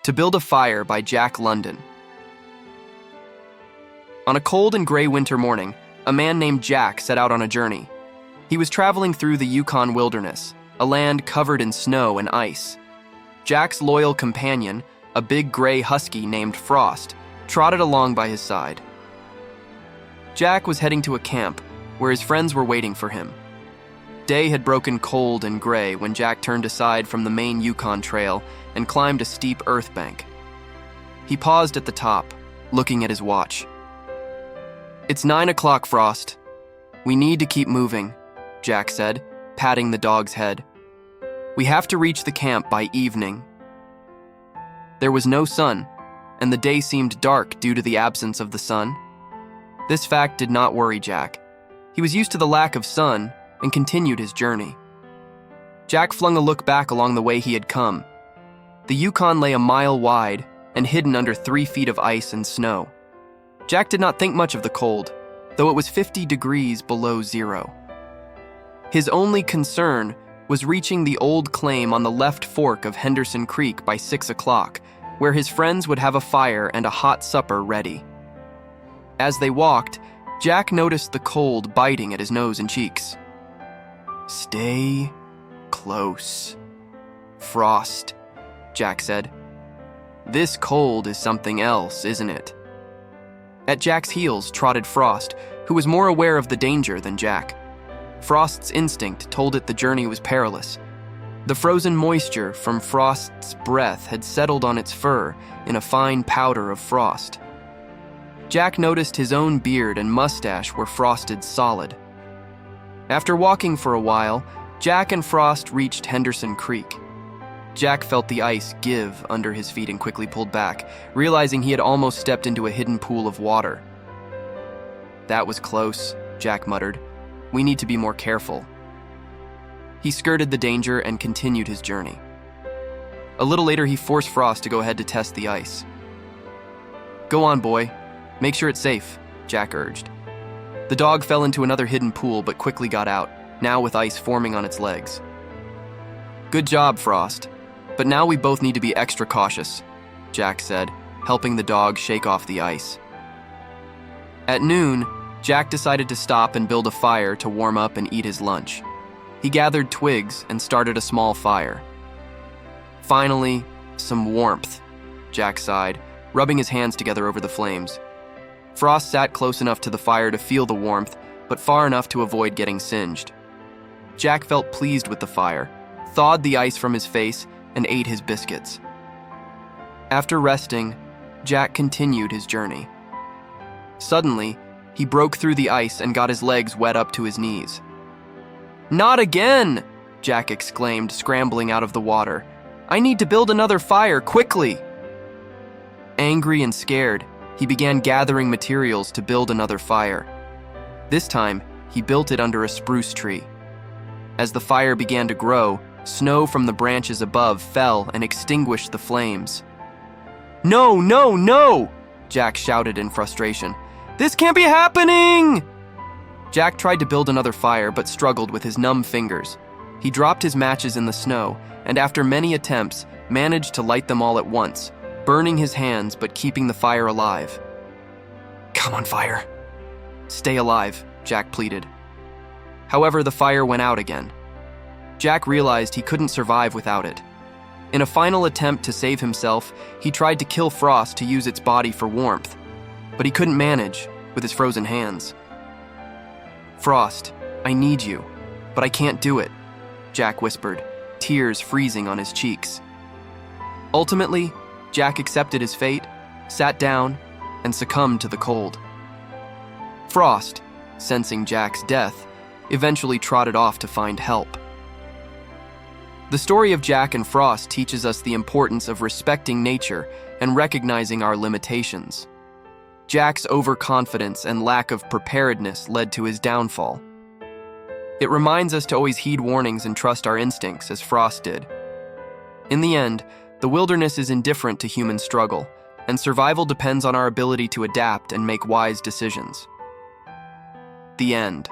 To Build a Fire by Jack London. On a cold and gray winter morning, a man named Jack set out on a journey. He was traveling through the Yukon wilderness, a land covered in snow and ice. Jack's loyal companion, a big gray husky named Frost, trotted along by his side. Jack was heading to a camp where his friends were waiting for him. Day had broken cold and gray when Jack turned aside from the main Yukon trail and climbed a steep earth bank. He paused at the top, looking at his watch. "It's 9 o'clock, Frost. We need to keep moving," Jack said, patting the dog's head. "We have to reach the camp by evening." There was no sun, and the day seemed dark due to the absence of the sun. This fact did not worry Jack. He was used to the lack of sun and continued his journey. Jack flung a look back along the way he had come. The Yukon lay a mile wide and hidden under 3 feet of ice and snow. Jack did not think much of the cold, though it was 50 degrees below zero. His only concern was reaching the old claim on the left fork of Henderson Creek by 6 o'clock, where his friends would have a fire and a hot supper ready. As they walked, Jack noticed the cold biting at his nose and cheeks. "Stay close, Frost," Jack said. "This cold is something else, isn't it?" At Jack's heels trotted Frost, who was more aware of the danger than Jack. Frost's instinct told it the journey was perilous. The frozen moisture from Frost's breath had settled on its fur in a fine powder of frost. Jack noticed his own beard and mustache were frosted solid. After walking for a while, Jack and Frost reached Henderson Creek. Jack felt the ice give under his feet and quickly pulled back, realizing he had almost stepped into a hidden pool of water. "That was close," Jack muttered. "We need to be more careful." He skirted the danger and continued his journey. A little later, he forced Frost to go ahead to test the ice. "Go on, boy. Make sure it's safe," Jack urged. The dog fell into another hidden pool but quickly got out, now with ice forming on its legs. "Good job, Frost. But now we both need to be extra cautious," Jack said, helping the dog shake off the ice. At noon, Jack decided to stop and build a fire to warm up and eat his lunch. He gathered twigs and started a small fire. "Finally, some warmth," Jack sighed, rubbing his hands together over the flames. Frost sat close enough to the fire to feel the warmth, but far enough to avoid getting singed. Jack felt pleased with the fire, thawed the ice from his face, and ate his biscuits. After resting, Jack continued his journey. Suddenly, he broke through the ice and got his legs wet up to his knees. "Not again!" Jack exclaimed, scrambling out of the water. "I need to build another fire, quickly!" Angry and scared, he began gathering materials to build another fire. This time, he built it under a spruce tree. As the fire began to grow, snow from the branches above fell and extinguished the flames. "No, no, no!" Jack shouted in frustration. "This can't be happening!" Jack tried to build another fire but struggled with his numb fingers. He dropped his matches in the snow and after many attempts managed to light them all at once, burning his hands but keeping the fire alive. "Come on, fire. Stay alive," Jack pleaded. However, the fire went out again. Jack realized he couldn't survive without it. In a final attempt to save himself, he tried to kill Frost to use its body for warmth, but he couldn't manage with his frozen hands. "Frost, I need you, but I can't do it," Jack whispered, tears freezing on his cheeks. Ultimately, Jack accepted his fate, sat down, and succumbed to the cold. Frost, sensing Jack's death, eventually trotted off to find help. The story of Jack and Frost teaches us the importance of respecting nature and recognizing our limitations. Jack's overconfidence and lack of preparedness led to his downfall. It reminds us to always heed warnings and trust our instincts, as Frost did. In the end, the wilderness is indifferent to human struggle, and survival depends on our ability to adapt and make wise decisions. The end.